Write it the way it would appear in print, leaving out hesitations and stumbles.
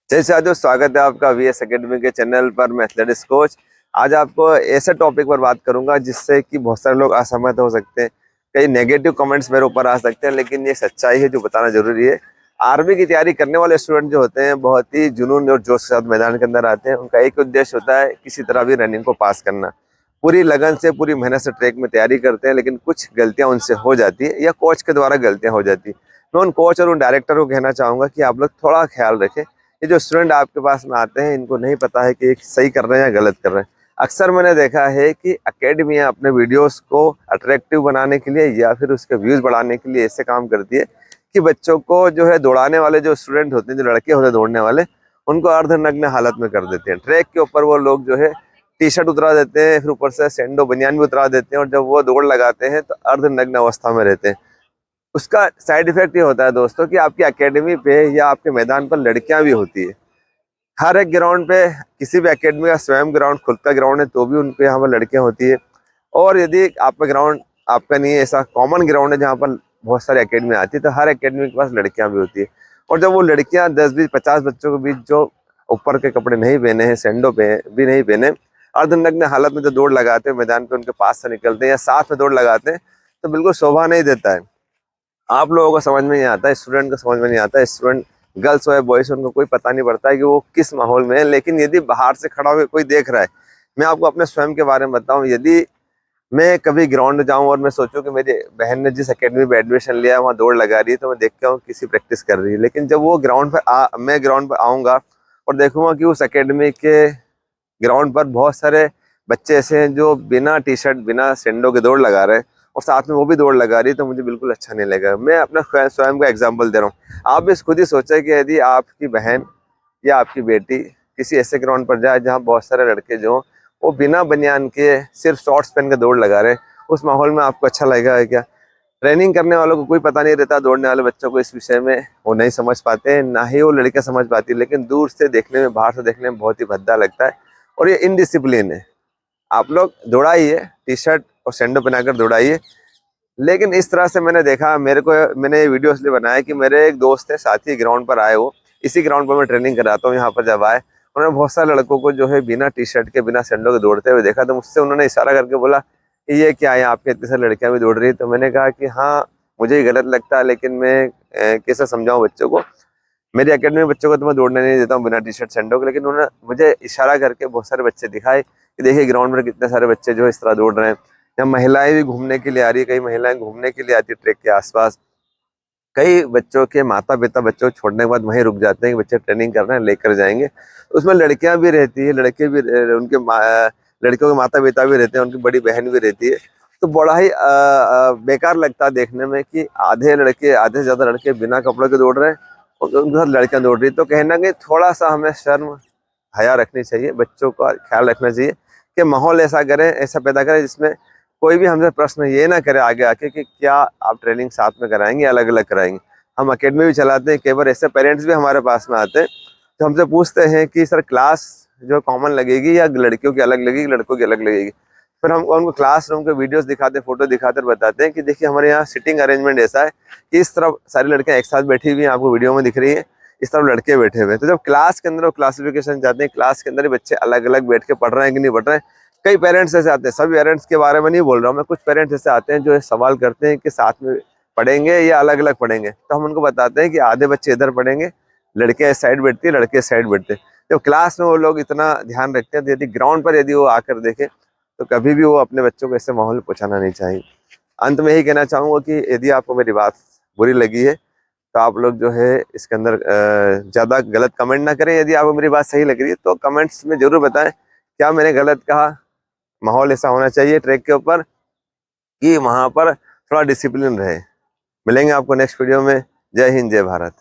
जय साथियों, स्वागत है आपका वीएस एकेडमी के चैनल पर। मैं एथलेटिक्स कोच। आज आपको ऐसे टॉपिक पर बात करूंगा जिससे कि बहुत सारे लोग असहमत हो सकते हैं, कई नेगेटिव कमेंट्स मेरे ऊपर आ सकते हैं, लेकिन ये सच्चाई है जो बताना जरूरी है। आर्मी की तैयारी करने वाले स्टूडेंट जो होते हैं बहुत ही जुनून और जोश के साथ मैदान के अंदर आते हैं। उनका एक उद्देश्य होता है किसी तरह भी रनिंग को पास करना। पूरी लगन से, पूरी मेहनत से ट्रैक में तैयारी करते हैं, लेकिन कुछ गलतियां उनसे हो जाती है या कोच के द्वारा गलतियां हो जाती है। मैं उन कोच और उन डायरेक्टर को कहना चाहूंगा कि आप लोग थोड़ा ख्याल रखें। ये जो स्टूडेंट आपके पास में आते हैं, इनको नहीं पता है कि सही कर रहे हैं या गलत कर रहे हैं। अक्सर मैंने देखा है कि अकेडमियां अपने वीडियोस को अट्रैक्टिव बनाने के लिए या फिर उसके व्यूज बढ़ाने के लिए ऐसे काम करती है कि बच्चों को जो है दौड़ाने वाले जो स्टूडेंट होते हैं, जो लड़के होते हैं दौड़ने वाले, उनको अर्धनग्न हालत में कर देते हैं। ट्रैक के ऊपर वो लोग जो है टी शर्ट उतरा देते हैं, फिर ऊपर से सैंडो बनियान भी उतरा देते हैं, और जब वो दौड़ लगाते हैं तो अर्धनग्न अवस्था में रहते हैं। उसका साइड इफेक्ट ये होता है दोस्तों कि आपकी एकेडमी पे या आपके मैदान पर लड़कियां भी होती है। हर एक ग्राउंड पे, किसी भी एकेडमी का स्वयं ग्राउंड, खुद का ग्राउंड है, तो भी उनके यहाँ पर लड़कियां होती है। और यदि आपका ग्राउंड आपका नहीं है, ऐसा कॉमन ग्राउंड है जहाँ पर बहुत सारी एकेडमी आती है, तो हर एकेडमी के पास लड़कियां भी होती है। और जब वो लड़कियां 10-20-50 बच्चों के बीच जो ऊपर के कपड़े नहीं पहने हैं, सैंडो पे भी नहीं पहने, अर्धनग्न हालत में जो दौड़ लगाते हैं मैदान पे, उनके पास से निकलते हैं या साथ में दौड़ लगाते हैं, तो बिल्कुल शोभा नहीं देता है। आप लोगों को समझ में नहीं आता, स्टूडेंट को समझ में नहीं आता। स्टूडेंट गर्ल्स हो या बॉयज, उनको कोई पता नहीं पड़ता है कि वो किस माहौल में है। लेकिन यदि बाहर से खड़ा होकर कोई देख रहा है, मैं आपको अपने स्वयं के बारे में बताऊं, यदि मैं कभी ग्राउंड जाऊं और मैं सोचूं कि मेरी बहन ने जिस एकेडमी में एडमिशन लिया है वहाँ दौड़ लगा रही है, तो मैं देखता हूँ किसी प्रैक्टिस कर रही है। लेकिन जब वो ग्राउंड पर मैं ग्राउंड पर आऊँगा और देखूंगा कि उस एकेडमी के ग्राउंड पर बहुत सारे बच्चे ऐसे हैं जो बिना टी शर्ट, बिना सैंडो के दौड़ लगा रहे हैं, और साथ में वो भी दौड़ लगा रही है, तो मुझे बिल्कुल अच्छा नहीं लगा। मैं अपना स्वयं का एग्जांपल दे रहा हूँ। आप भी खुद ही सोचें कि यदि आपकी बहन या आपकी बेटी किसी ऐसे ग्राउंड पर जाए जहाँ बहुत सारे लड़के जो वो बिना बनियान के सिर्फ शॉर्ट्स पहन के दौड़ लगा रहे हैं, उस माहौल में आपको अच्छा लगेगा क्या? ट्रेनिंग करने वालों को कोई पता नहीं रहता, दौड़ने वाले बच्चों को इस विषय में वो नहीं समझ पाते हैं, ना ही वो लड़कियां समझ पाती, लेकिन दूर से देखने में, बाहर से देखने में बहुत ही भद्दा लगता है और ये इनडिसिप्लिन है। आप लोग दौड़ाइए, टी शर्ट और सैंडो पहनाकर दौड़ाइए। लेकिन इस तरह से मैंने देखा, मैंने ये वीडियो इसलिए बनाया कि मेरे एक दोस्त है, साथी ग्राउंड पर आए, वो इसी ग्राउंड पर मैं ट्रेनिंग कराता हूँ यहाँ पर। जब आए, उन्होंने बहुत सारे लड़कों को जो है बिना टी शर्ट के, बिना सैंडो के दौड़ते हुए देखा, तो मुझसे उन्होंने इशारा करके बोला कि ये क्या है, आपके इतने सारे लड़कियां भी दौड़ रही है। तो मैंने कहा कि हाँ, मुझे ही गलत लगता है, लेकिन मैं कैसे समझाऊं बच्चों को। मेरी एकेडमी में बच्चों को तो मैं दौड़ने नहीं देता हूँ बिना टी शर्ट सैंडो के, लेकिन उन्होंने मुझे इशारा करके बहुत सारे बच्चे दिखाए कि देखिए ग्राउंड में कितने सारे बच्चे जो इस तरह दौड़ रहे हैं। यहाँ महिलाएं भी घूमने के लिए आ रही है, कई महिलाएं घूमने के लिए आती है ट्रैक के आसपास। कई बच्चों के माता पिता बच्चों को छोड़ने के बाद वहीं रुक जाते हैं कि बच्चे ट्रेनिंग कर रहे हैं, लेकर जाएंगे। उसमें लड़कियां भी रहती है, लड़के भी, लड़कियों के माता पिता भी रहते हैं, उनकी बड़ी बहन भी रहती है। तो बड़ा ही बेकार लगता है देखने में कि आधे लड़के, आधे से ज्यादा लड़के बिना कपड़ों के दौड़ रहे हैं और उनके साथ लड़कियां दौड़ रही है। तो कहना कि थोड़ा सा हमें शर्म हया रखनी चाहिए, बच्चों का ख्याल रखना चाहिए कि माहौल ऐसा करें, ऐसा पैदा करें जिसमें कोई भी हमसे प्रश्न ये ना करे आगे आके कि क्या आप ट्रेनिंग साथ में कराएंगे या अलग अलग कराएंगे। हम अकेडमी भी चलाते हैं, कई बार ऐसे पेरेंट्स भी हमारे पास में आते हैं तो हमसे पूछते हैं कि सर क्लास जो कॉमन लगेगी या लड़कियों की अलग लगेगी, लड़कों की अलग लगेगी। फिर हम उनको क्लासरूम के वीडियोस दिखाते, फोटो दिखाते और बताते हैं कि देखिए हमारे यहाँ सिटिंग अरेंजमेंट ऐसा है कि इस तरफ सारी लड़कियां एक साथ बैठी हुई हैं, आपको वीडियो में दिख रही है, इस तरफ लड़के बैठे हुए हैं। तो जब क्लास के अंदर वो क्लासिफिकेशन जाते हैं, क्लास के अंदर ही बच्चे अलग अलग बैठ के पढ़ रहे हैं कि नहीं पढ़ रहे हैं। कई पेरेंट्स ऐसे आते हैं, सभी पेरेंट्स के बारे में नहीं बोल रहा हूँ मैं, कुछ पेरेंट्स ऐसे आते हैं जो सवाल करते हैं कि साथ में पढ़ेंगे या अलग अलग पढ़ेंगे। तो हम उनको बताते हैं कि आधे बच्चे इधर पढ़ेंगे, लड़के इस साइड बैठती है, लड़के इस साइड बैठते हैं। जब क्लास में वो लोग इतना ध्यान रखते हैं, तो यदि ग्राउंड पर यदि वो आकर देखे तो कभी भी वो अपने बच्चों को ऐसे माहौल में पहुंचाना नहीं चाहिए। अंत में यही कहना चाहूंगा कि यदि आपको मेरी बात बुरी लगी है तो आप लोग जो है इसके अंदर ज़्यादा गलत कमेंट ना करें। यदि आपको मेरी बात सही लग रही है तो कमेंट्स में जरूर बताएं क्या मैंने गलत कहा। माहौल ऐसा होना चाहिए ट्रैक के ऊपर कि वहाँ पर थोड़ा डिसिप्लिन रहे। मिलेंगे आपको नेक्स्ट वीडियो में। जय हिंद, जय भारत।